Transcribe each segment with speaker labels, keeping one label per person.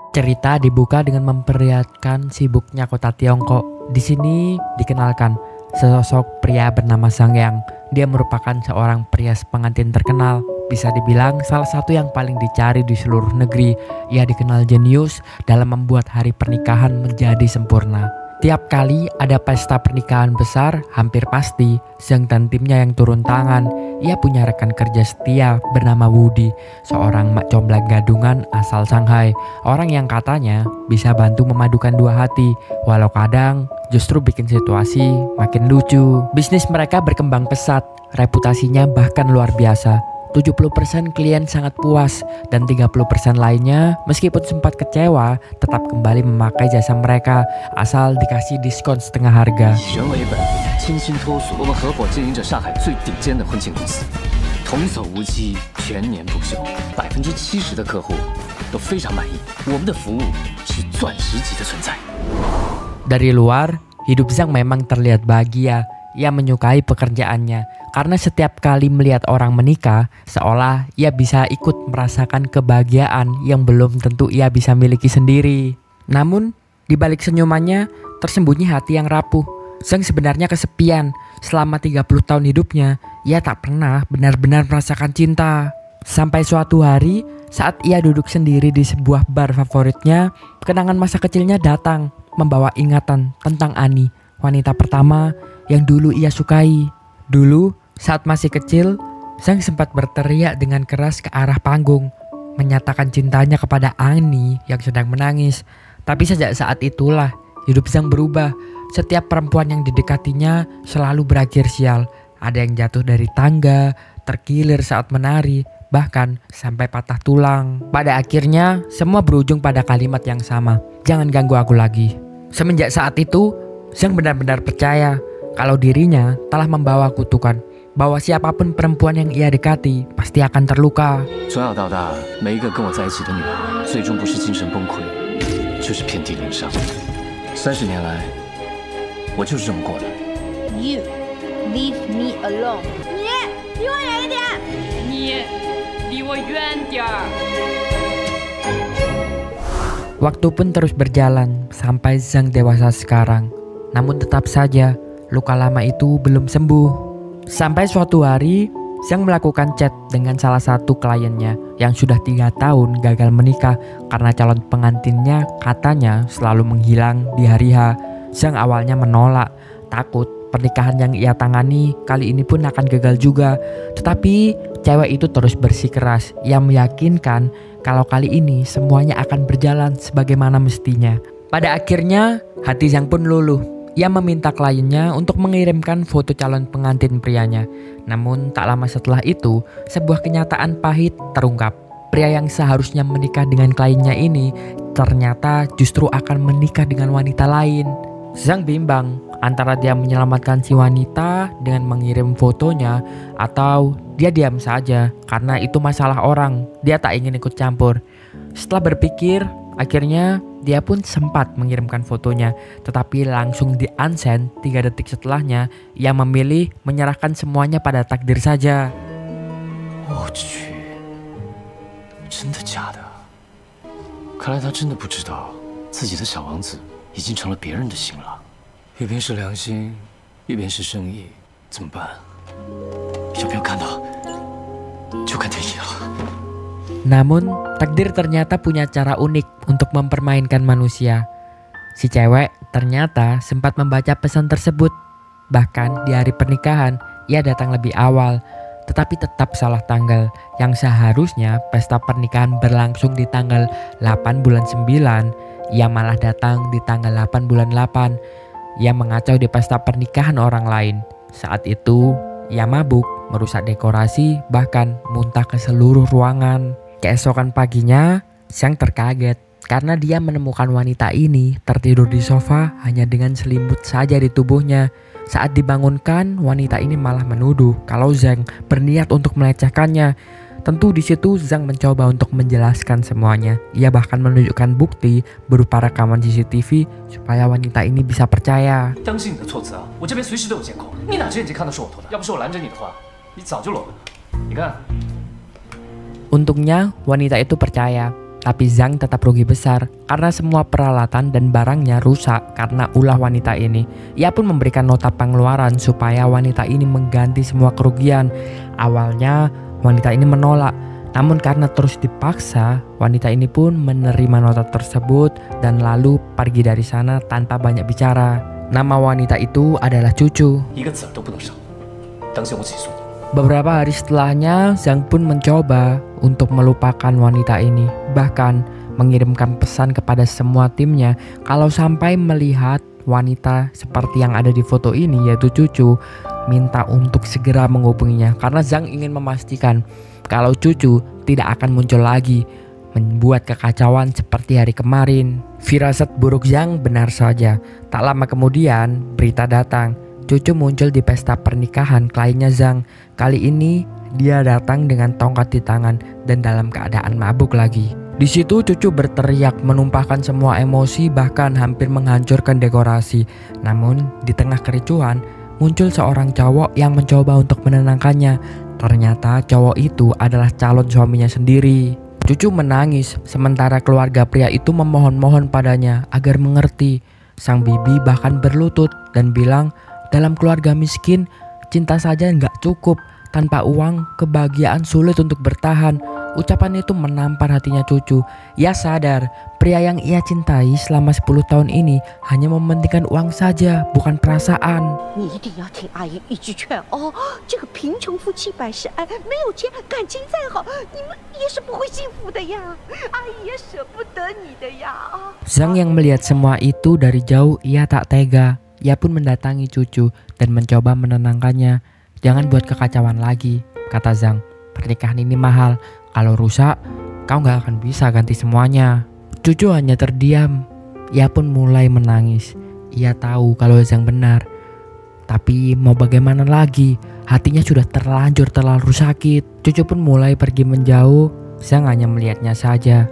Speaker 1: Cerita dibuka dengan memperlihatkan sibuknya kota Tiongkok. Di sini dikenalkan sesosok pria bernama Sang Yang. Dia merupakan seorang pria pengantin terkenal. Bisa dibilang salah satu yang paling dicari di seluruh negeri. Ia dikenal jenius dalam membuat hari pernikahan menjadi sempurna. Tiap kali ada pesta pernikahan besar, hampir pasti Zhang dan timnya yang turun tangan. Ia punya rekan kerja setia bernama Woody, seorang mak comblang gadungan asal Shanghai. Orang yang katanya bisa bantu memadukan dua hati, walau kadang justru bikin situasi makin lucu. Bisnis mereka berkembang pesat, reputasinya bahkan luar biasa. 70% klien sangat puas dan 30% lainnya meskipun sempat kecewa tetap kembali memakai jasa mereka asal dikasih diskon setengah harga. Dari luar, hidup Zhang memang terlihat bahagia. Ia menyukai pekerjaannya karena setiap kali melihat orang menikah, seolah ia bisa ikut merasakan kebahagiaan yang belum tentu ia bisa miliki sendiri. Namun, di balik senyumannya tersembunyi hati yang rapuh. Zhang sebenarnya kesepian. Selama 30 tahun hidupnya, ia tak pernah benar-benar merasakan cinta. Sampai suatu hari, saat ia duduk sendiri di sebuah bar favoritnya, kenangan masa kecilnya datang, membawa ingatan tentang Annie, wanita pertama yang dulu ia sukai. Dulu, saat masih kecil, Zhang sempat berteriak dengan keras ke arah panggung, menyatakan cintanya kepada Annie yang sedang menangis. Tapi sejak saat itulah, hidup Zhang berubah. Setiap perempuan yang didekatinya selalu berakhir sial. Ada yang jatuh dari tangga, terkilir saat menari, bahkan sampai patah tulang. Pada akhirnya, semua berujung pada kalimat yang sama, "Jangan ganggu aku lagi." Semenjak saat itu, Zhang benar-benar percaya kalau dirinya telah membawa kutukan, bahwa siapapun perempuan yang ia dekati pasti akan terluka.
Speaker 2: You leave me alone. 你离我远一点。
Speaker 3: 你离我远点儿。
Speaker 1: Waktu pun terus berjalan sampai Zhang dewasa sekarang. Namun tetap saja luka lama itu belum sembuh. Sampai suatu hari, Zhang melakukan chat dengan salah satu kliennya yang sudah 3 tahun gagal menikah karena calon pengantinnya katanya selalu menghilang di hari H. Zhang awalnya menolak, takut pernikahan yang ia tangani kali ini pun akan gagal juga. Tetapi cewek itu terus bersikeras. Ia meyakinkan kalau kali ini semuanya akan berjalan sebagaimana mestinya. Pada akhirnya, hati Zhang pun luluh. Ia meminta kliennya untuk mengirimkan foto calon pengantin prianya. Namun tak lama setelah itu, sebuah kenyataan pahit terungkap. Pria yang seharusnya menikah dengan kliennya ini ternyata justru akan menikah dengan wanita lain. Zhang bimbang antara dia menyelamatkan si wanita dengan mengirim fotonya atau dia diam saja karena itu masalah orang. Dia tak ingin ikut campur. Setelah berpikir, akhirnya dia pun sempat mengirimkan fotonya, tetapi langsung di-unsend 3 detik setelahnya. Ia memilih menyerahkan semuanya pada takdir saja.
Speaker 4: Oh, 真的假的？看来他真的不知道自己的小王子已经成了别人的新郎。一边是良心，一边是生意，怎么办？要不要看到？就看天意了。
Speaker 1: Namun, takdir ternyata punya cara unik untuk mempermainkan manusia. Si cewek ternyata sempat membaca pesan tersebut. Bahkan di hari pernikahan, ia datang lebih awal. Tetapi tetap salah tanggal. Yang seharusnya pesta pernikahan berlangsung di tanggal 8 bulan 9, ia malah datang di tanggal 8 bulan 8. Ia mengacau di pesta pernikahan orang lain. Saat itu, ia mabuk, merusak dekorasi, bahkan muntah ke seluruh ruangan. Keesokan paginya, Zhang terkaget karena dia menemukan wanita ini tertidur di sofa hanya dengan selimut saja di tubuhnya. Saat dibangunkan, wanita ini malah menuduh kalau Zhang berniat untuk melecehkannya. Tentu di situ Zhang mencoba untuk menjelaskan semuanya. Ia bahkan menunjukkan bukti berupa rekaman CCTV supaya wanita ini bisa percaya. Untungnya wanita itu percaya, tapi Zhang tetap rugi besar karena semua peralatan dan barangnya rusak karena ulah wanita ini. Ia pun memberikan nota pengeluaran supaya wanita ini mengganti semua kerugian. Awalnya wanita ini menolak, namun karena terus dipaksa, wanita ini pun menerima nota tersebut dan lalu pergi dari sana tanpa banyak bicara. Nama wanita itu adalah Cucu. Beberapa hari setelahnya, Zhang pun mencoba untuk melupakan wanita ini. Bahkan mengirimkan pesan kepada semua timnya kalau sampai melihat wanita seperti yang ada di foto ini, yaitu Cucu, minta untuk segera menghubunginya. Karena Zhang ingin memastikan kalau Cucu tidak akan muncul lagi, membuat kekacauan seperti hari kemarin. Firasat buruk Zhang benar saja. Tak lama kemudian, berita datang. Cucu muncul di pesta pernikahan kliennya Zhang. Kali ini dia datang dengan tongkat di tangan dan dalam keadaan mabuk lagi. Di situ Cucu berteriak menumpahkan semua emosi, bahkan hampir menghancurkan dekorasi. Namun di tengah kericuhan muncul seorang cowok yang mencoba untuk menenangkannya. Ternyata cowok itu adalah calon suaminya sendiri. Cucu menangis sementara keluarga pria itu memohon-mohon padanya agar mengerti. Sang bibi bahkan berlutut dan bilang, dalam keluarga miskin, cinta saja nggak cukup. Tanpa uang, kebahagiaan sulit untuk bertahan. Ucapan itu menampar hatinya Cucu. Ia sadar, pria yang ia cintai selama 10 tahun ini hanya mementingkan uang saja, bukan perasaan. Zhang yang melihat semua itu dari jauh, ia tak tega. Ia pun mendatangi Cucu dan mencoba menenangkannya. Jangan buat kekacauan lagi, kata Zhang. Pernikahan ini mahal. Kalau rusak, kau gak akan bisa ganti semuanya. Cucu hanya terdiam. Ia pun mulai menangis. Ia tahu kalau Zhang benar. Tapi mau bagaimana lagi? Hatinya sudah terlanjur terlalu sakit. Cucu pun mulai pergi menjauh. Zhang hanya melihatnya saja.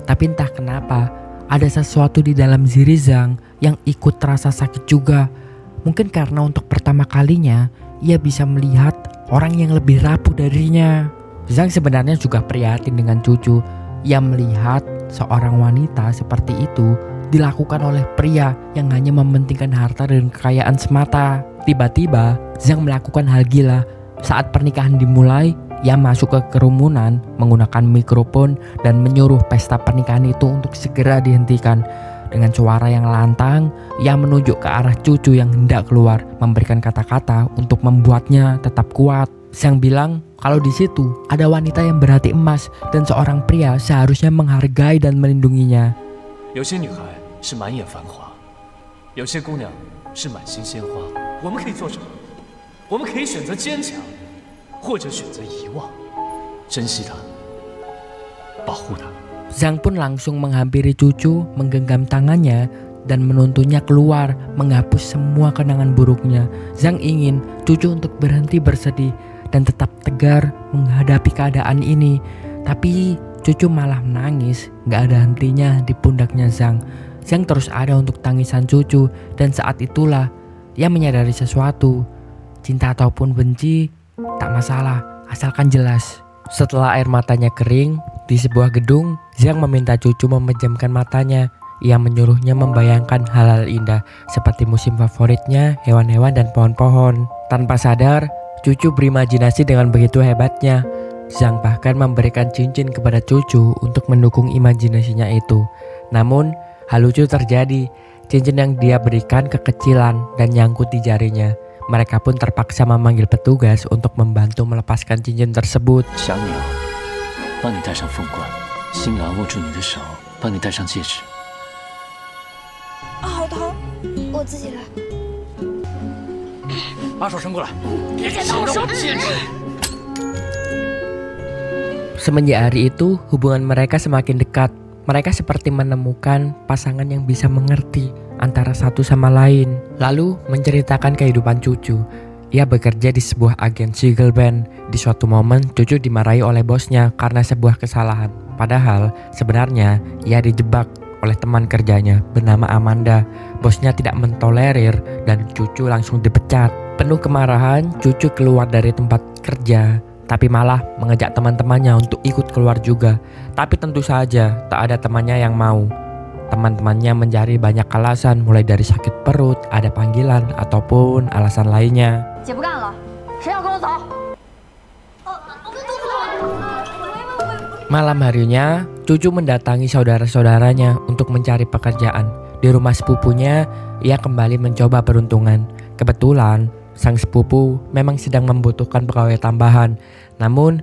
Speaker 1: Tapi entah kenapa, ada sesuatu di dalam diri Zhang yang ikut terasa sakit juga. Mungkin karena untuk pertama kalinya ia bisa melihat orang yang lebih rapuh darinya. Zhang sebenarnya juga prihatin dengan Cucu. Ia melihat seorang wanita seperti itu dilakukan oleh pria yang hanya mementingkan harta dan kekayaan semata. Tiba-tiba Zhang melakukan hal gila. Saat pernikahan dimulai, ia masuk ke kerumunan menggunakan mikrofon dan menyuruh pesta pernikahan itu untuk segera dihentikan. Dengan suara yang lantang, ia menunjuk ke arah Cucu yang hendak keluar, memberikan kata-kata untuk membuatnya tetap kuat. Zhang bilang kalau di situ ada wanita yang berhati emas dan seorang pria seharusnya menghargai dan melindunginya.
Speaker 4: 有些女孩是满眼繁华，有些姑娘是满心鲜花。我们可以做什么？我们可以选择坚强，或者选择遗忘，珍惜她，保护她。
Speaker 1: Zhang pun langsung menghampiri Cucu, menggenggam tangannya dan menuntunnya keluar, menghapus semua kenangan buruknya. Zhang ingin Cucu untuk berhenti bersedih dan tetap tegar menghadapi keadaan ini. Tapi Cucu malah menangis, gak ada hentinya di pundaknya Zhang. Zhang terus ada untuk tangisan Cucu dan saat itulah ia menyadari sesuatu. Cinta ataupun benci tak masalah, asalkan jelas. Setelah air matanya kering, di sebuah gedung, Zhang meminta Cucu memejamkan matanya. Ia menyuruhnya membayangkan hal-hal indah seperti musim favoritnya, hewan-hewan dan pohon-pohon. Tanpa sadar, Cucu berimajinasi dengan begitu hebatnya. Zhang bahkan memberikan cincin kepada Cucu untuk mendukung imajinasinya itu. Namun, hal lucu terjadi. Cincin yang dia berikan kekecilan dan nyangkut di jarinya. Mereka pun terpaksa memanggil petugas untuk membantu melepaskan cincin tersebut.
Speaker 4: 小鸟，帮你戴上凤冠，新郎握住你的手，帮你戴上戒指。
Speaker 2: 好疼，我自己来。
Speaker 4: 把手伸过来，别抢着我的戒指。
Speaker 1: Semenjak hari itu, hubungan mereka semakin dekat. Mereka seperti menemukan pasangan yang bisa mengerti antara satu sama lain. Lalu menceritakan kehidupan Cucu. Ia bekerja di sebuah agensi girl band. Di suatu momen, Cucu dimarahi oleh bosnya karena sebuah kesalahan. Padahal sebenarnya ia dijebak oleh teman kerjanya bernama Amanda. Bosnya tidak mentolerir dan Cucu langsung dipecat. Penuh kemarahan, Cucu keluar dari tempat kerja tapi malah mengajak teman-temannya untuk ikut keluar juga. Tapi tentu saja tak ada temannya yang mau. Teman-temannya mencari banyak alasan, mulai dari sakit perut, ada panggilan, ataupun alasan lainnya.
Speaker 2: 姐不干了，谁要跟我走？
Speaker 1: Malam harinya, Cucu mendatangi saudara-saudaranya untuk mencari pekerjaan. Di rumah sepupunya, ia kembali mencoba peruntungan. Kebetulan, sang sepupu memang sedang membutuhkan pegawai tambahan. Namun,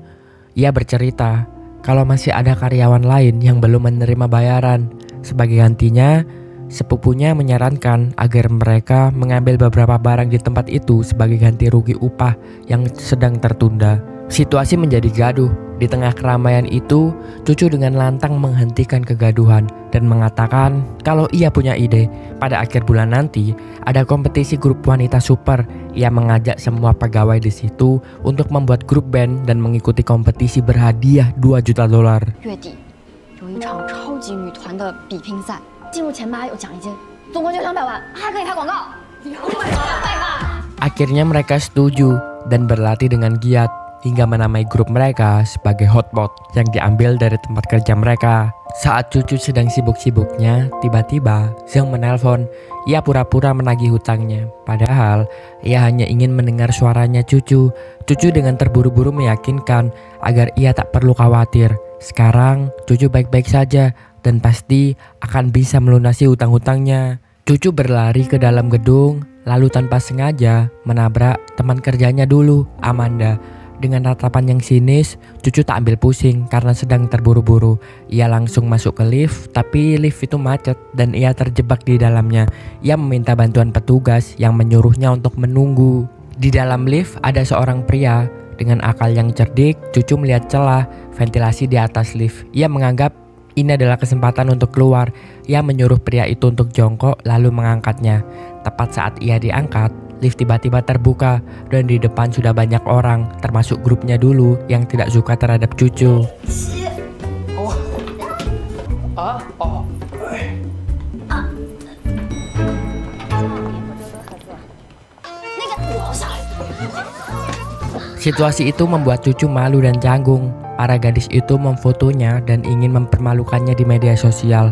Speaker 1: ia bercerita kalau masih ada karyawan lain yang belum menerima bayaran. Sebagai gantinya, sepupunya menyarankan agar mereka mengambil beberapa barang di tempat itu sebagai ganti rugi upah yang sedang tertunda. Situasi menjadi gaduh. Di tengah keramaian itu, Cucu dengan lantang menghentikan kegaduhan dan mengatakan kalau ia punya ide. Pada akhir bulan nanti, ada kompetisi grup wanita super. Ia mengajak semua pegawai di situ untuk membuat grup band dan mengikuti kompetisi berhadiah $2 juta.
Speaker 2: 月底有一场超级女团的比拼赛，进入前8有奖励金，总共就200万，还可以拍广告。200万！
Speaker 1: Akhirnya mereka setuju dan berlatih dengan giat hingga menamai grup mereka sebagai Hotpot yang diambil dari tempat kerja mereka. Saat Cucu sedang sibuk-sibuknya, tiba-tiba Zhang menelpon. Ia pura-pura menagih hutangnya, padahal ia hanya ingin mendengar suaranya Cucu. Cucu dengan terburu-buru meyakinkan agar ia tak perlu khawatir. Sekarang Cucu baik-baik saja dan pasti akan bisa melunasi hutang-hutangnya. Cucu berlari ke dalam gedung, lalu tanpa sengaja menabrak teman kerjanya dulu, Amanda. Dengan tatapan yang sinis, Cucu tak ambil pusing karena sedang terburu-buru. Ia langsung masuk ke lift, tapi lift itu macet dan ia terjebak di dalamnya. Ia meminta bantuan petugas yang menyuruhnya untuk menunggu. Di dalam lift ada seorang pria. Dengan akal yang cerdik, Cucu melihat celah ventilasi di atas lift. Ia menganggap ini adalah kesempatan untuk keluar. Ia menyuruh pria itu untuk jongkok lalu mengangkatnya. Tepat saat ia diangkat, lift tiba-tiba terbuka dan di depan sudah banyak orang, termasuk grupnya dulu yang tidak suka terhadap Cucu. Situasi itu membuat Cucu malu dan canggung. Para gadis itu memfotonya dan ingin mempermalukannya di media sosial.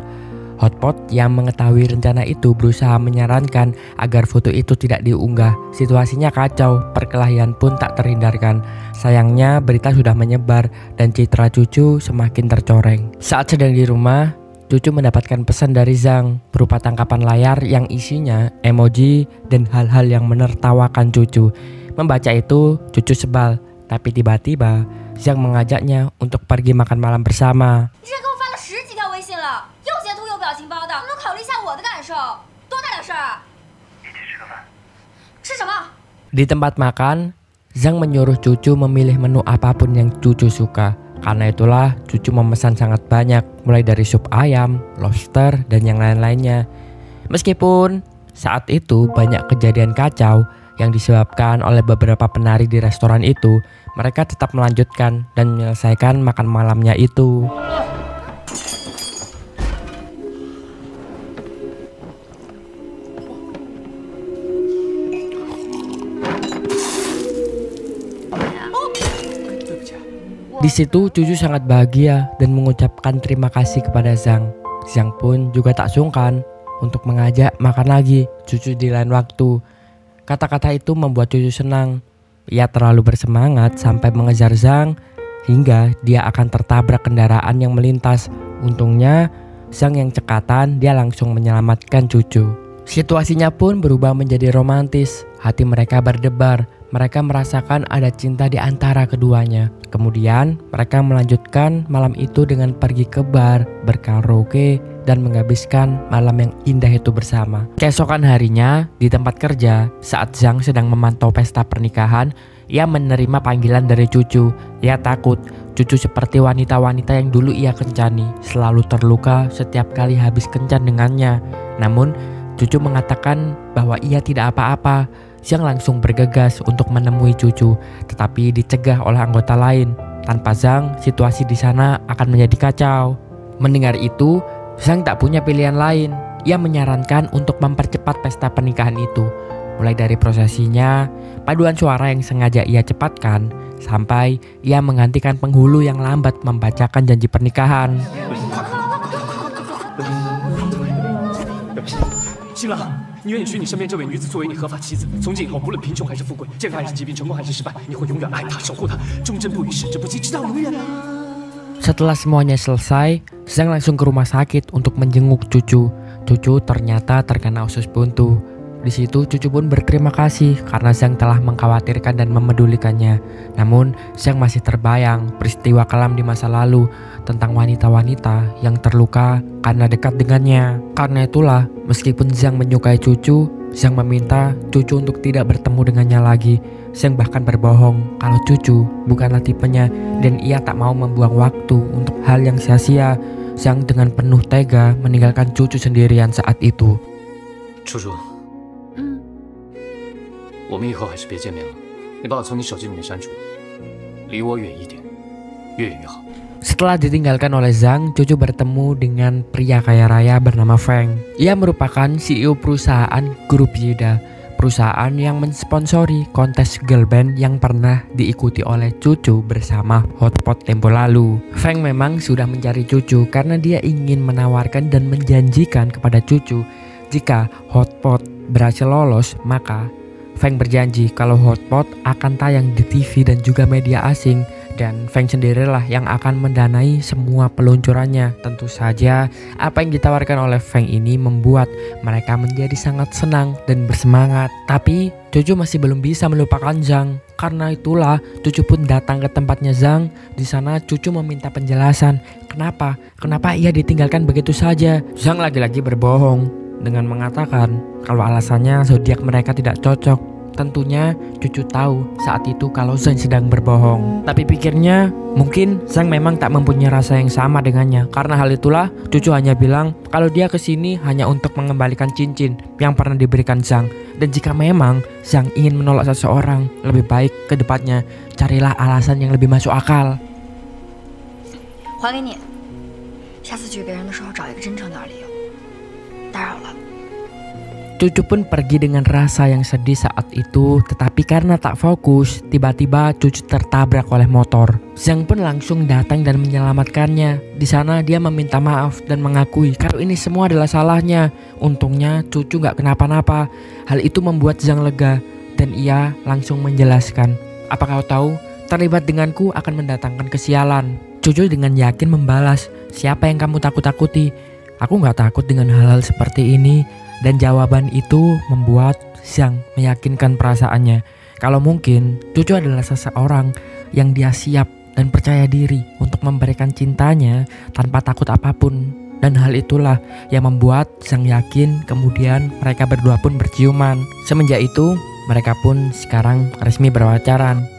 Speaker 1: Hotpot yang mengetahui rencana itu berusaha menyarankan agar foto itu tidak diunggah. Situasinya kacau, perkelahian pun tak terhindarkan. Sayangnya berita sudah menyebar dan citra Cucu semakin tercoreng. Saat sedang di rumah, Cucu mendapatkan pesan dari Zhang berupa tangkapan layar yang isinya emoji dan hal-hal yang menertawakan Cucu. Membaca itu, Cucu sebal, tapi tiba-tiba Zhang mengajaknya untuk pergi makan malam bersama. Di tempat makan, Zhang menyuruh Cucu memilih menu apapun yang Cucu suka. Karena itulah Cucu memesan sangat banyak, mulai dari sup ayam, lobster, dan yang lain-lainnya. Meskipun saat itu banyak kejadian kacau yang disebabkan oleh beberapa penari di restoran itu, mereka tetap melanjutkan dan menyelesaikan makan malamnya itu. Di situ Cucu sangat bahagia dan mengucapkan terima kasih kepada Zhang. Zhang pun juga tak sungkan untuk mengajak makan lagi Cucu di lain waktu. Kata-kata itu membuat Cucu senang. Ia terlalu bersemangat sampai mengejar Zhang hingga dia akan tertabrak kendaraan yang melintas. Untungnya Zhang yang cekatan, dia langsung menyelamatkan Cucu. Situasinya pun berubah menjadi romantis. Hati mereka berdebar. Mereka merasakan ada cinta di antara keduanya. Kemudian mereka melanjutkan malam itu dengan pergi ke bar, berkaraoke, dan menghabiskan malam yang indah itu bersama. Keesokan harinya di tempat kerja, saat Zhang sedang memantau pesta pernikahan, ia menerima panggilan dari Cucu. Ia takut Cucu seperti wanita-wanita yang dulu ia kencani, selalu terluka setiap kali habis kencan dengannya. Namun Cucu mengatakan bahwa ia tidak apa-apa. Zhang langsung bergegas untuk menemui Cucu, tetapi dicegah oleh anggota lain. Tanpa Zhang, situasi di sana akan menjadi kacau. Mendengar itu, Zhang tak punya pilihan lain. Ia menyarankan untuk mempercepat pesta pernikahan itu. mulai dari prosesinya, paduan suara yang sengaja ia cepatkan, sampai ia menggantikan penghulu yang lambat membacakan janji pernikahan.
Speaker 4: 新郎，你愿意娶你身边这位女子作为你合法妻子？从今以后，不论贫穷还是富贵，健康还是疾病，成功还是失败，你会永远爱她、守护她，忠贞不渝、矢志不渝，直到永远啊！
Speaker 1: Setelah semuanya selesai, Zhang langsung ke rumah sakit untuk menjenguk cucu. Cucu ternyata terkena usus buntu. Di situ cucu pun berterima kasih karena Zhang telah mengkhawatirkan dan memedulikannya. Namun Zhang masih terbayang peristiwa kelam di masa lalu tentang wanita-wanita yang terluka karena dekat dengannya. Karena itulah meskipun Zhang menyukai cucu, Zhang meminta cucu untuk tidak bertemu dengannya lagi. Zhang bahkan berbohong kalau cucu bukanlah tipenya dan ia tak mau membuang waktu untuk hal yang sia-sia. Zhang dengan penuh tega meninggalkan cucu sendirian saat itu.
Speaker 4: 楚楚，我们以后还是别见面了。你把我从你手机里面删除，离我远一点，越远越好。
Speaker 1: Setelah ditinggalkan oleh Zhang, cucu bertemu dengan pria kaya raya bernama Feng. Ia merupakan CEO perusahaan Grup Yida, perusahaan yang mensponsori kontes girl band yang pernah diikuti oleh cucu bersama Hotpot tempo lalu. Feng memang sudah mencari cucu karena dia ingin menawarkan dan menjanjikan kepada cucu jika Hotpot berhasil lolos, maka Feng berjanji kalau Hotpot akan tayang di TV dan juga media asing. Dan Feng sendirilah yang akan mendanai semua peluncurannya. Tentu saja apa yang ditawarkan oleh Feng ini membuat mereka menjadi sangat senang dan bersemangat. Tapi cucu masih belum bisa melupakan Zhang. Karena itulah cucu pun datang ke tempatnya Zhang. Di sana cucu meminta penjelasan kenapa ia ditinggalkan begitu saja. Zhang lagi-lagi berbohong dengan mengatakan kalau alasannya zodiak mereka tidak cocok. Tentunya cucu tahu saat itu kalau Zhang sedang berbohong. Tapi pikirnya mungkin Zhang memang tak mempunyai rasa yang sama dengannya. Karena hal itulah cucu hanya bilang kalau dia kesini hanya untuk mengembalikan cincin yang pernah diberikan Zhang. Dan jika memang Zhang ingin menolak seseorang, lebih baik ke depannya carilah alasan yang lebih masuk akal.
Speaker 2: 还给你，下次娶别人的时候找一个真诚点的理由。打扰了。
Speaker 1: Cucu pun pergi dengan rasa yang sedih saat itu, tetapi karena tak fokus, tiba-tiba cucu tertabrak oleh motor. Zhang pun langsung datang dan menyelamatkannya. Di sana dia meminta maaf dan mengakui kalau ini semua adalah salahnya. Untungnya cucu gak kenapa-napa. Hal itu membuat Zhang lega dan ia langsung menjelaskan, "Apa kau tahu, terlibat denganku akan mendatangkan kesialan." Cucu dengan yakin membalas, "Siapa yang kamu takut-takuti? Aku gak takut dengan hal-hal seperti ini." Dan jawaban itu membuat Zhang meyakinkan perasaannya kalau mungkin cucu adalah seseorang yang dia siap dan percaya diri untuk memberikan cintanya tanpa takut apapun. Dan hal itulah yang membuat Zhang yakin. Kemudian mereka berdua pun berciuman. Semenjak itu mereka pun sekarang resmi berpacaran.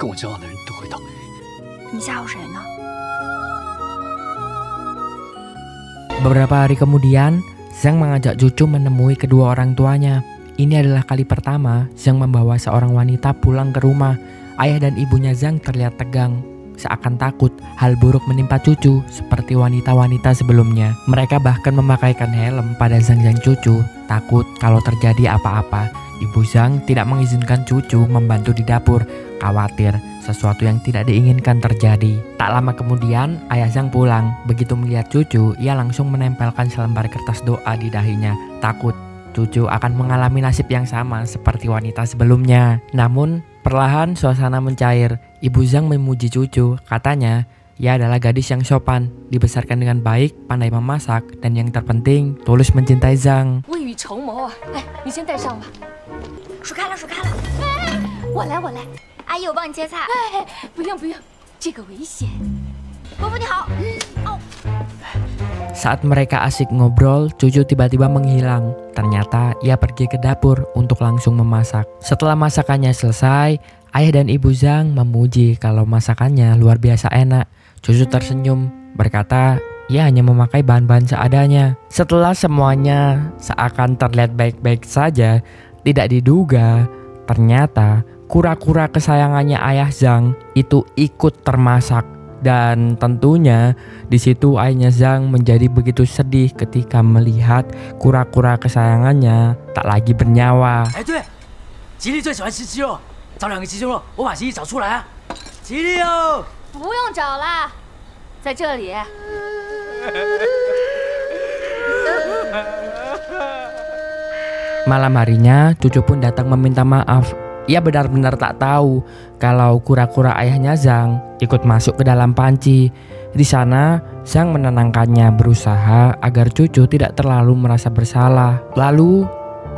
Speaker 1: Beberapa hari kemudian Zhang mengajak cucu menemui kedua orang tuanya. Ini adalah kali pertama Zhang membawa seorang wanita pulang ke rumah. Ayah dan ibunya Zhang terlihat tegang, seakan takut hal buruk menimpa cucu seperti wanita-wanita sebelumnya. Mereka bahkan memakaikan helm pada Zhang dan cucu, takut kalau terjadi apa-apa. Ibu Zhang tidak mengizinkan cucu membantu di dapur, khawatir sesuatu yang tidak diinginkan terjadi. Tak lama kemudian ayah Zhang pulang. Begitu melihat cucu, ia langsung menempelkan selembar kertas doa di dahinya. Takut cucu akan mengalami nasib yang sama seperti wanita sebelumnya. Namun perlahan suasana mencair. Ibu Zhang memuji cucu, katanya ia adalah gadis yang sopan, dibesarkan dengan baik, pandai memasak, dan yang terpenting tulus mencintai Zhang.
Speaker 3: 未雨绸缪啊！哎，你先带上吧。
Speaker 2: 数开了，数开了。我来，阿姨，我帮你切菜。
Speaker 3: 哎，不用，这个危险。
Speaker 2: 伯父你好。哦。
Speaker 1: Saat mereka asik ngobrol, cucu tiba-tiba menghilang. Ternyata ia pergi ke dapur untuk langsung memasak. Setelah masakannya selesai, ayah dan ibu Zhang memuji kalau masakannya luar biasa enak. Cucu tersenyum, berkata ia hanya memakai bahan-bahan seadanya. Setelah semuanya seakan terlihat baik-baik saja, tidak diduga ternyata kura-kura kesayangannya ayah Zhang itu ikut termasak. Dan tentunya di situ ayahnya Zhang menjadi begitu sedih ketika melihat kura-kura kesayangannya tak lagi bernyawa.
Speaker 5: 吉利最喜欢吃鸡肉，找2个鸡胸肉，我把吉利找出来啊！吉利哦，
Speaker 3: 不用找了，在这里。
Speaker 1: Malam harinya, cucu pun datang meminta maaf. Ia benar-benar tak tahu kalau kura-kura ayahnya Zhang ikut masuk ke dalam panci. Di sana, Zhang menenangkannya, berusaha agar cucu tidak terlalu merasa bersalah. Lalu,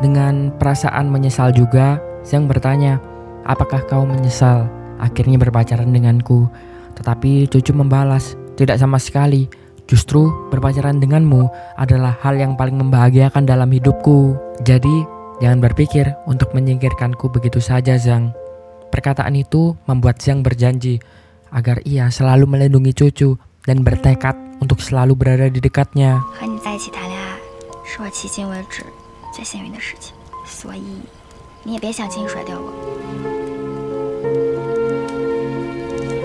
Speaker 1: dengan perasaan menyesal juga, Zhang bertanya, "Apakah kau menyesal akhirnya berpacaran denganku?" Tetapi cucu membalas, "Tidak sama sekali. Justru berpacaran denganmu adalah hal yang paling membahagiakan dalam hidupku. Jadi, jangan berpikir untuk menyingkirkanku begitu saja, Zhang." Perkataan itu membuat Zhang berjanji agar ia selalu melindungi cucu dan bertekad untuk selalu berada di dekatnya.
Speaker 2: 和你在一起谈恋爱是我迄今为止最幸运的事情，所以你也别想轻易甩掉我。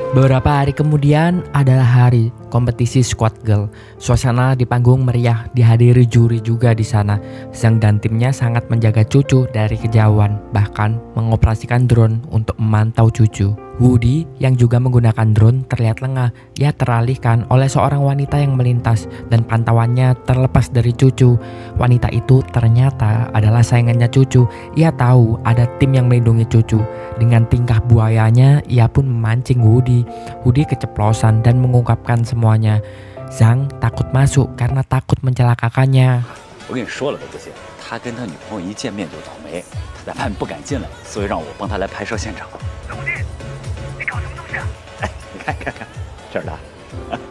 Speaker 1: Beberapa hari kemudian adalah hari kompetisi Squad Girl. Suasana di panggung meriah, dihadiri juri juga di sana. Zhang dan timnya sangat menjaga cucu dari kejauhan, bahkan mengoperasikan drone untuk memantau cucu. Woody yang juga menggunakan drone terlihat lengah. Ia teralihkan oleh seorang wanita yang melintas dan pantauannya terlepas dari cucu. Wanita itu ternyata adalah saingannya cucu. Ia tahu ada tim yang melindungi cucu. Dengan tingkah buayanya, ia pun memancing Woody. Woody keceplosan dan mengungkapkan semuanya. Zhang takut masuk karena takut mencelakakannya.
Speaker 6: 我跟你说了吧，这些，他跟他女朋友一见面就倒霉，他在外面不敢进来，所以让我帮他来拍摄现场。你搞什么东西啊？哎，你看，这儿的。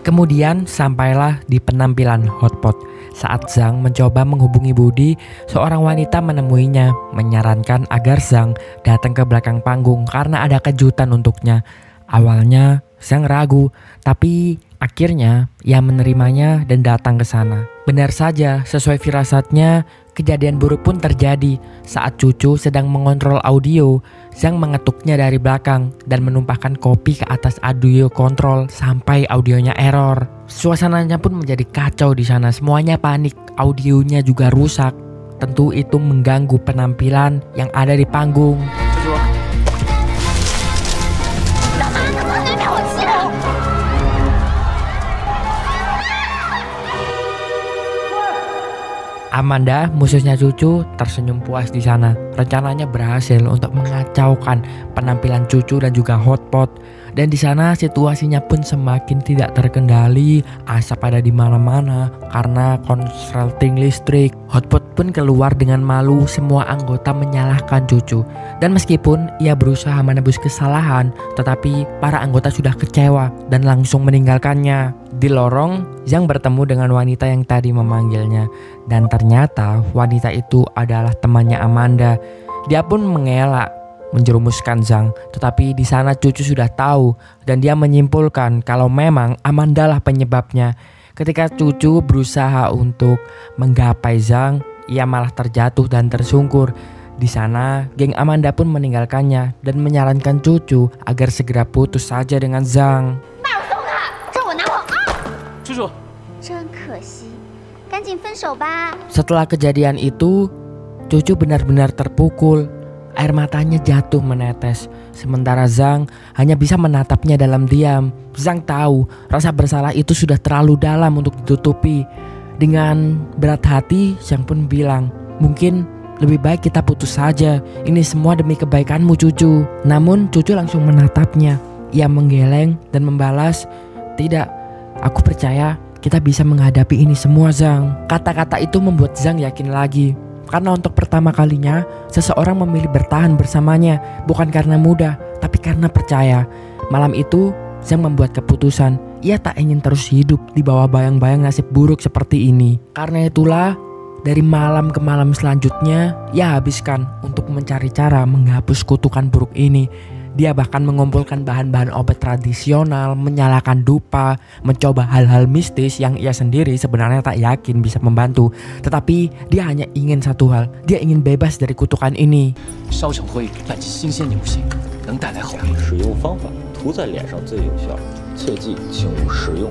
Speaker 1: Kemudian sampailah di penampilan hotpot. Saat Zhang mencoba menghubungi Woody, seorang wanita menemuinya, menyarankan agar Zhang datang ke belakang panggung karena ada kejutan untuknya. Awalnya Zhang ragu, tapi akhirnya ia menerimanya dan datang ke sana. Benar saja, sesuai firasatnya, kejadian buruk pun terjadi. Saat cucu sedang mengontrol audio, Zhang mengetuknya dari belakang dan menumpahkan kopi ke atas audio kontrol sampai audionya error. Suasananya pun menjadi kacau di sana, semuanya panik, audionya juga rusak. Tentu itu mengganggu penampilan yang ada di panggung. Amanda, musuhnya cucu, tersenyum puas di sana. Rencananya berhasil untuk mengacaukan penampilan cucu dan juga hotpot. Dan di sana situasinya pun semakin tidak terkendali. Asap ada di mana-mana karena konsleting listrik. Hotpot pun keluar dengan malu. Semua anggota menyalahkan cucu. Dan meskipun ia berusaha menebus kesalahan, tetapi para anggota sudah kecewa dan langsung meninggalkannya. Di lorong, Zhang bertemu dengan wanita yang tadi memanggilnya. Dan ternyata wanita itu adalah temannya Amanda. Dia pun mengelak menjerumuskan Zhang, tetapi di sana cucu sudah tahu dan dia menyimpulkan kalau memang Amanda lah penyebabnya. Ketika cucu berusaha untuk menggapai Zhang, ia malah terjatuh dan tersungkur. Di sana, geng Amanda pun meninggalkannya dan menyarankan cucu agar segera putus saja dengan Zhang.
Speaker 5: 叔叔，
Speaker 2: 真可惜，赶紧分手吧。
Speaker 1: Setelah kejadian itu, cucu benar-benar terpukul. Air matanya jatuh menetes. Sementara Zhang hanya bisa menatapnya dalam diam. Zhang tahu rasa bersalah itu sudah terlalu dalam untuk ditutupi. Dengan berat hati, Zhang pun bilang, "Mungkin lebih baik kita putus saja. Ini semua demi kebaikanmu, cucu." Namun cucu langsung menatapnya. Ia menggeleng dan membalas, "Tidak, aku percaya kita bisa menghadapi ini semua, Zhang." Kata-kata itu membuat Zhang yakin lagi. Karena untuk pertama kalinya, seseorang memilih bertahan bersamanya. Bukan karena mudah, tapi karena percaya. Malam itu, Zhang membuat keputusan. Ia tak ingin terus hidup di bawah bayang-bayang nasib buruk seperti ini. Karena itulah, dari malam ke malam selanjutnya, ia habiskan untuk mencari cara menghapus kutukan buruk ini. Dia bahkan mengumpulkan bahan-bahan obat tradisional, menyalakan dupa, mencoba hal-hal mistis yang ia sendiri sebenarnya tak yakin bisa membantu. Tetapi dia hanya ingin satu hal, dia ingin bebas dari kutukan ini.
Speaker 4: 烧成灰，拌进新鲜牛血，能带来好运。
Speaker 6: 使用方法涂在脸上最有效，切记请勿食用。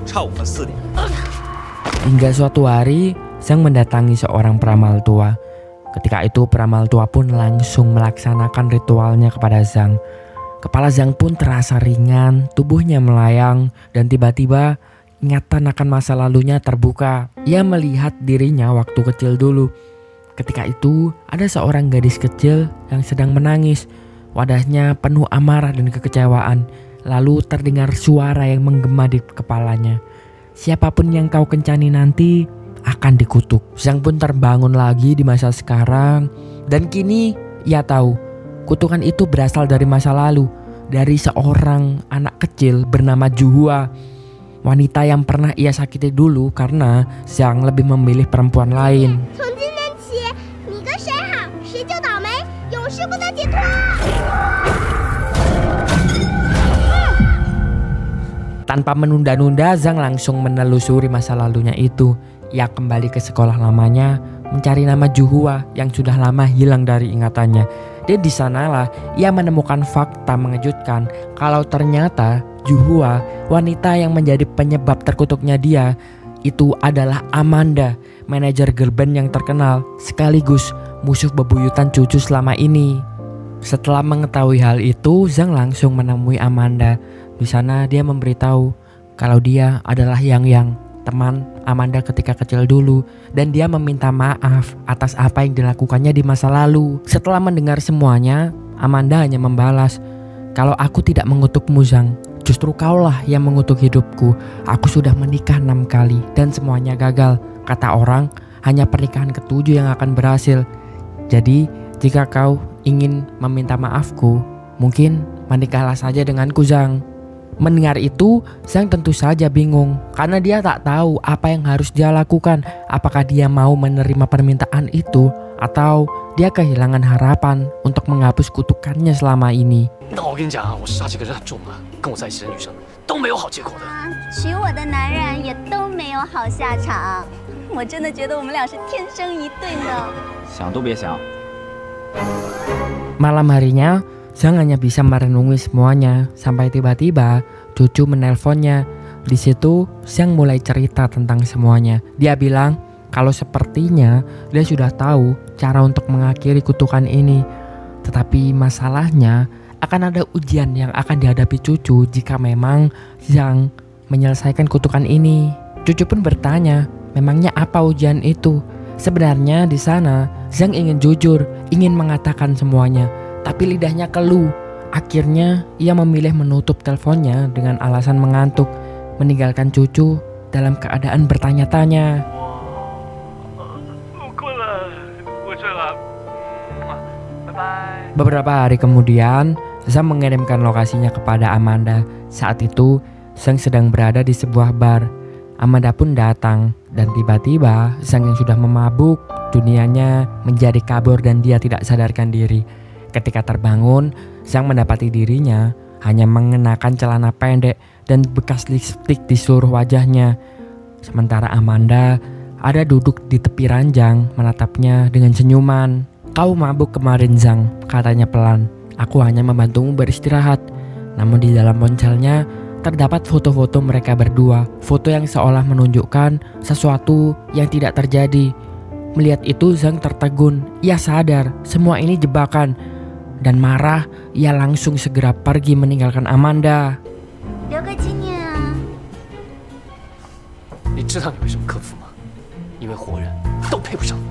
Speaker 6: 差5分4点。
Speaker 1: Hingga suatu hari, Zhang mendatangi seorang peramal tua. Ketika itu peramal tua pun langsung melaksanakan ritualnya kepada Zhang. Kepala Zhang pun terasa ringan, tubuhnya melayang, dan tiba-tiba ingatan akan masa lalunya terbuka. Ia melihat dirinya waktu kecil dulu. Ketika itu ada seorang gadis kecil yang sedang menangis. Wajahnya penuh amarah dan kekecewaan. Lalu terdengar suara yang menggema di kepalanya. Siapapun yang kau kencani nanti akan dikutuk. Zhang pun terbangun lagi di masa sekarang. Dan kini ia tahu kutukan itu berasal dari masa lalu. Dari seorang anak kecil bernama Juhua. Wanita yang pernah ia sakiti dulu karena Zhang lebih memilih perempuan lain. Tanpa menunda-nunda, Zhang langsung menelusuri masa lalunya itu. Ia kembali ke sekolah lamanya, mencari nama Juhua yang sudah lama hilang dari ingatannya. Dan di sanalah ia menemukan fakta mengejutkan kalau ternyata Juhua, wanita yang menjadi penyebab terkutuknya dia, itu adalah Amanda, manajer girl band yang terkenal, sekaligus musuh bebuyutan Cucu selama ini. Setelah mengetahui hal itu, Zhang langsung menemui Amanda. Di sana dia memberitahu kalau dia adalah Yang, teman Amanda ketika kecil dulu, dan dia meminta maaf atas apa yang dilakukannya di masa lalu. Setelah mendengar semuanya, Amanda hanya membalas, "Kalau aku tidak mengutukmu Zhang, justru kaulah yang mengutuk hidupku. Aku sudah menikah 6 kali dan semuanya gagal. Kata orang, hanya pernikahan ke-7 yang akan berhasil. Jadi, jika kau ingin meminta maafku, mungkin menikahlah saja denganku Zhang." Mendengar itu, Zhang tentu saja bingung karena dia tak tahu apa yang harus dia lakukan. Apakah dia mau menerima permintaan itu atau dia kehilangan harapan untuk menghapus kutukannya selama ini.
Speaker 4: 那我跟你讲啊，我杀几个人很重啊，跟我在一起的女生都没有好结果的。
Speaker 3: 娶我的男人也都没有好下场。我真的觉得我们俩是天生一对呢。
Speaker 6: 想都别想。
Speaker 1: Malam harinya, Zhang hanya bisa merenungi semuanya sampai tiba-tiba Cucu menelponnya. Di situ Zhang mulai cerita tentang semuanya. Dia bilang kalau sepertinya dia sudah tahu cara untuk mengakhiri kutukan ini. Tetapi masalahnya akan ada ujian yang akan dihadapi Cucu jika memang Zhang menyelesaikan kutukan ini. Cucu pun bertanya, memangnya apa ujian itu? Sebenarnya di sana Zhang ingin jujur, ingin mengatakan semuanya, tapi lidahnya keluh. Akhirnya ia memilih menutup teleponnya dengan alasan mengantuk, meninggalkan Cucu dalam keadaan bertanya-tanya. Beberapa hari kemudian, Zhang mengirimkan lokasinya kepada Amanda. Saat itu, Zhang sedang berada di sebuah bar. Amanda pun datang dan tiba-tiba Zhang yang sudah memabuk, dunianya menjadi kabur dan dia tidak sadarkan diri. Ketika terbangun, Zhang mendapati dirinya hanya mengenakan celana pendek dan bekas lipstik di seluruh wajahnya. Sementara Amanda ada duduk di tepi ranjang menatapnya dengan senyuman. "Kau mabuk kemarin Zhang," katanya pelan. "Aku hanya membantumu beristirahat." Namun di dalam ponselnya terdapat foto-foto mereka berdua. Foto yang seolah menunjukkan sesuatu yang tidak terjadi. Melihat itu Zhang tertegun. Ia sadar semua ini jebakan. Dan marah, ia langsung segera pergi meninggalkan Amanda.
Speaker 3: 留个纪念啊！
Speaker 4: 你知道你为什么克服吗？因为活人都配不上你。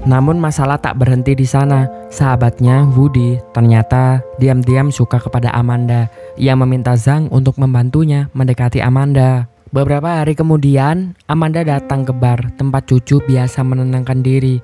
Speaker 1: Namun masalah tak berhenti di sana. Sahabatnya Woody ternyata diam-diam suka kepada Amanda. Ia meminta Zhang untuk membantunya mendekati Amanda. Beberapa hari kemudian, Amanda datang ke bar tempat Cucu biasa menenangkan diri.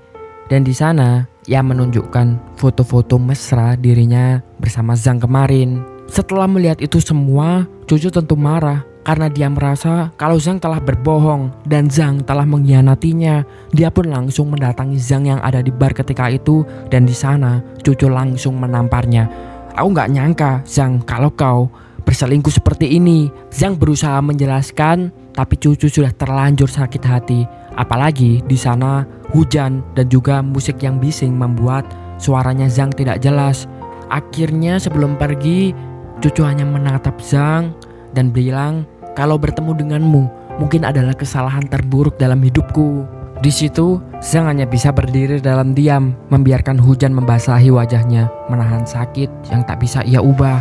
Speaker 1: Dan di sana, ia menunjukkan foto-foto mesra dirinya bersama Zhang kemarin. Setelah melihat itu semua, Cucu tentu marah karena dia merasa kalau Zhang telah berbohong dan Zhang telah mengkhianatinya. Dia pun langsung mendatangi Zhang yang ada di bar ketika itu, dan di sana Cucu langsung menamparnya. "Aku nggak nyangka Zhang kalau kau berselingkuh seperti ini." Zhang berusaha menjelaskan, tapi Cucu sudah terlanjur sakit hati. Apalagi di sana hujan dan juga musik yang bising membuat suaranya Zhang tidak jelas. Akhirnya sebelum pergi, Cucu hanya menatap Zhang dan bilang, "Kalau bertemu denganmu mungkin adalah kesalahan terburuk dalam hidupku." Di situ, Zhang hanya bisa berdiri dalam diam, membiarkan hujan membasahi wajahnya, menahan sakit yang tak bisa ia ubah.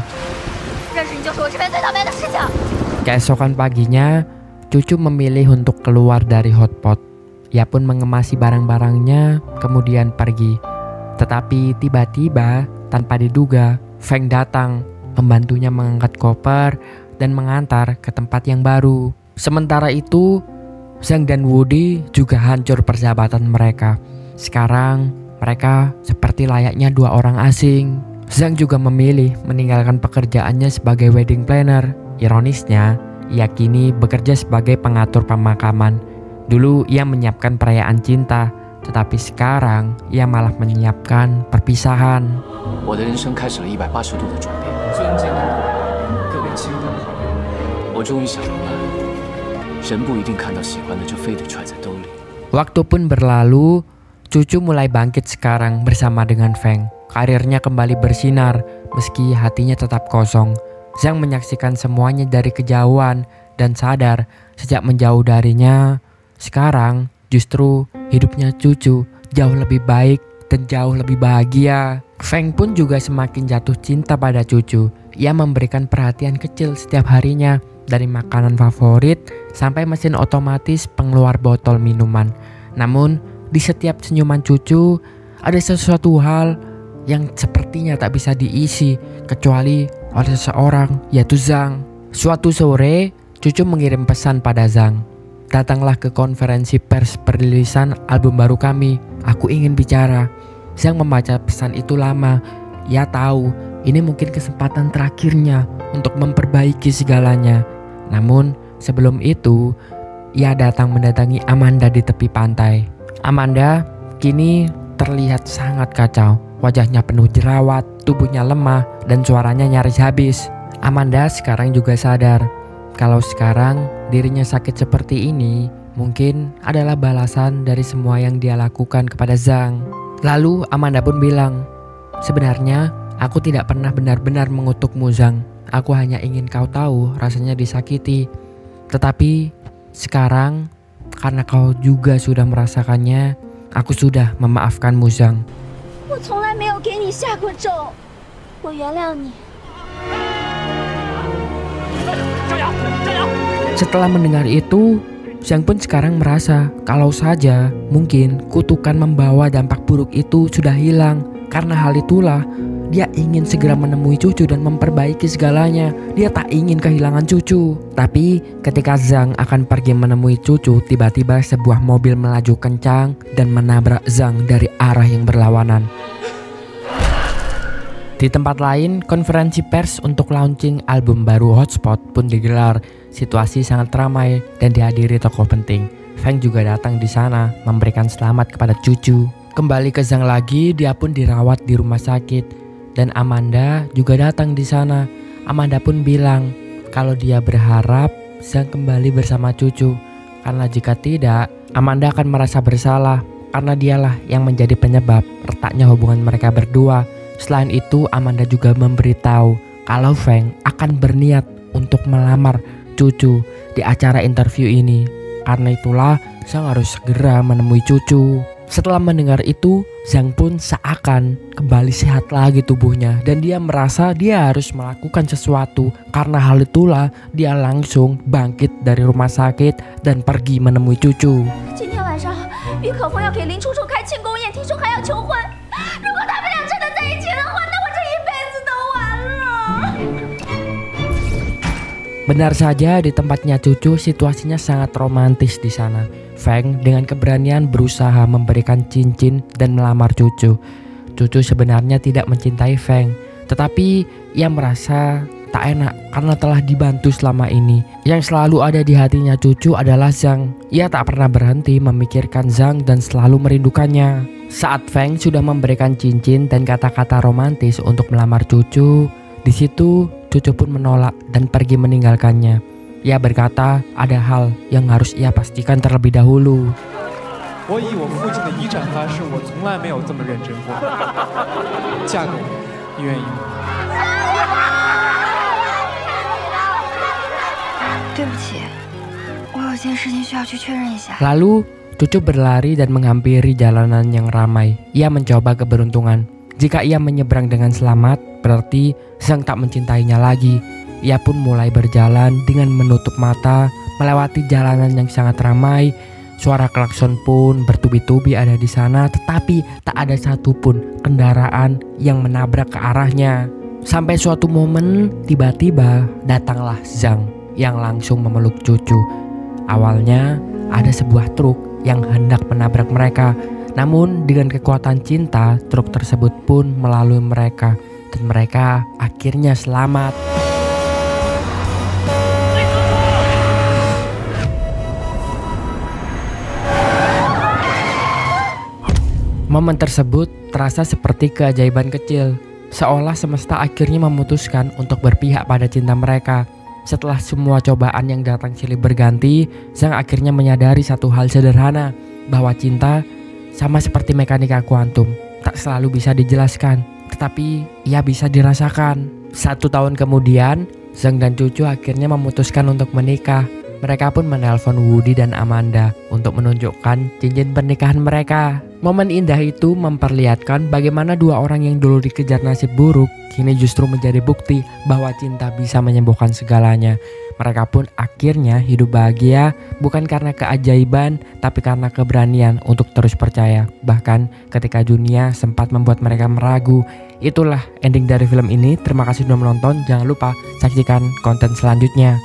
Speaker 1: Keesokan paginya, Cucu memilih untuk keluar dari hotpot. Ia pun mengemasi barang-barangnya, kemudian pergi. Tetapi tiba-tiba, tanpa diduga, Feng datang, membantunya mengangkat koper dan mengantar ke tempat yang baru. Sementara itu, Zhang dan Woody juga hancur persahabatan mereka. Sekarang mereka seperti layaknya dua orang asing. Zhang juga memilih meninggalkan pekerjaannya sebagai wedding planner. Ironisnya, ia kini bekerja sebagai pengatur pemakaman. Dulu ia menyiapkan perayaan cinta, tetapi sekarang ia malah menyiapkan perpisahan.
Speaker 4: 我的人生开始了180度的转变。尊敬的各位亲朋好友，我终于想明白了。 人不一定看到喜欢的就非得揣在兜里。
Speaker 1: Waktu pun berlalu, Cucu mulai bangkit sekarang bersama dengan Feng. Karirnya kembali bersinar meski hatinya tetap kosong. Zhang menyaksikan semuanya dari kejauhan dan sadar sejak menjauh darinya, sekarang justru hidupnya Cucu jauh lebih baik dan jauh lebih bahagia. Feng pun juga semakin jatuh cinta pada Cucu. Ia memberikan perhatian kecil setiap harinya, dari makanan favorit sampai mesin otomatis pengeluar botol minuman. Namun di setiap senyuman Cucu ada sesuatu hal yang sepertinya tak bisa diisi kecuali oleh seseorang, yaitu Zhang. Suatu sore Cucu mengirim pesan pada Zhang. Datanglah ke konferensi pers perilisan album baru kami. Aku ingin bicara. Zhang membaca pesan itu lama. Ia tahu ini mungkin kesempatan terakhirnya untuk memperbaiki segalanya. Namun sebelum itu, ia datang mendatangi Amanda di tepi pantai. Amanda kini terlihat sangat kacau. Wajahnya penuh jerawat, tubuhnya lemah, dan suaranya nyaris habis. Amanda sekarang juga sadar kalau sekarang dirinya sakit seperti ini mungkin adalah balasan dari semua yang dia lakukan kepada Zhang. Lalu Amanda pun bilang, sebenarnya aku tidak pernah benar-benar mengutukmu Zhang. Aku hanya ingin kau tahu rasanya disakiti. Tetapi sekarang karena kau juga sudah merasakannya, aku sudah memaafkanmu Zhang. Setelah mendengar itu, Zhang pun sekarang merasa kalau saja mungkin kutukan membawa dampak buruk itu sudah hilang. Karena hal itulah dia ingin segera menemui Cucu dan memperbaiki segalanya. Dia tak ingin kehilangan Cucu. Tapi ketika Zhang akan pergi menemui Cucu, tiba-tiba sebuah mobil melaju kencang dan menabrak Zhang dari arah yang berlawanan. Di tempat lain, konferensi pers untuk launching album baru Hotspot pun digelar. Situasi sangat ramai dan dihadiri tokoh penting. Feng juga datang di sana memberikan selamat kepada Cucu. Kembali ke Zhang lagi, dia pun dirawat di rumah sakit. Dan Amanda juga datang di sana. Amanda pun bilang kalau dia berharap Zhang kembali bersama Cucu. Karena jika tidak, Amanda akan merasa bersalah karena dialah yang menjadi penyebab retaknya hubungan mereka berdua. Selain itu, Amanda juga memberitahu kalau Feng akan berniat untuk melamar Cucu di acara interview ini. Karena itulah Zhang harus segera menemui Cucu. Setelah mendengar itu, Zhang pun seakan kembali sehat lagi tubuhnya dan dia merasa dia harus melakukan sesuatu. Karena hal itulah dia langsung bangkit dari rumah sakit dan pergi menemui Cucu. Benar saja, di tempatnya Cucu situasinya sangat romantis di sana. Feng dengan keberanian berusaha memberikan cincin dan melamar Cucu. Cucu sebenarnya tidak mencintai Feng, tetapi ia merasa tak enak karena telah dibantu selama ini. Yang selalu ada di hatinya Cucu adalah Zhang. Ia tak pernah berhenti memikirkan Zhang dan selalu merindukannya. Saat Feng sudah memberikan cincin dan kata-kata romantis untuk melamar Cucu, di situ Cucu pun menolak dan pergi meninggalkannya. Ia berkata ada hal yang harus ia pastikan terlebih dahulu. Lalu Cucu berlari dan menghampiri jalanan yang ramai. Ia mencoba keberuntungan. Jika ia menyeberang dengan selamat, berarti Zhang tak mencintainya lagi. Ia pun mulai berjalan dengan menutup mata, melewati jalanan yang sangat ramai. Suara klakson pun bertubi-tubi ada di sana, tetapi tak ada satupun kendaraan yang menabrak ke arahnya. Sampai suatu momen, tiba-tiba datanglah Zhang yang langsung memeluk cucu. Awalnya ada sebuah truk yang hendak menabrak mereka. Namun dengan kekuatan cinta, truk tersebut pun melalui mereka dan mereka akhirnya selamat. Momen tersebut terasa seperti keajaiban kecil, seolah semesta akhirnya memutuskan untuk berpihak pada cinta mereka. Setelah semua cobaan yang datang silih berganti, Zhang akhirnya menyadari satu hal sederhana, bahwa cinta sama seperti mekanika kuantum, tak selalu bisa dijelaskan, tetapi ia bisa dirasakan. 1 tahun kemudian, Zhang dan cucu akhirnya memutuskan untuk menikah. Mereka pun menelpon Woody dan Amanda untuk menunjukkan cincin pernikahan mereka. Momen indah itu memperlihatkan bagaimana 2 orang yang dulu dikejar nasib buruk kini justru menjadi bukti bahwa cinta bisa menyembuhkan segalanya. Mereka pun akhirnya hidup bahagia bukan karena keajaiban, tapi karena keberanian untuk terus percaya. Bahkan ketika dunia sempat membuat mereka meragu. Itulah ending dari film ini. Terima kasih sudah menonton. Jangan lupa saksikan konten selanjutnya.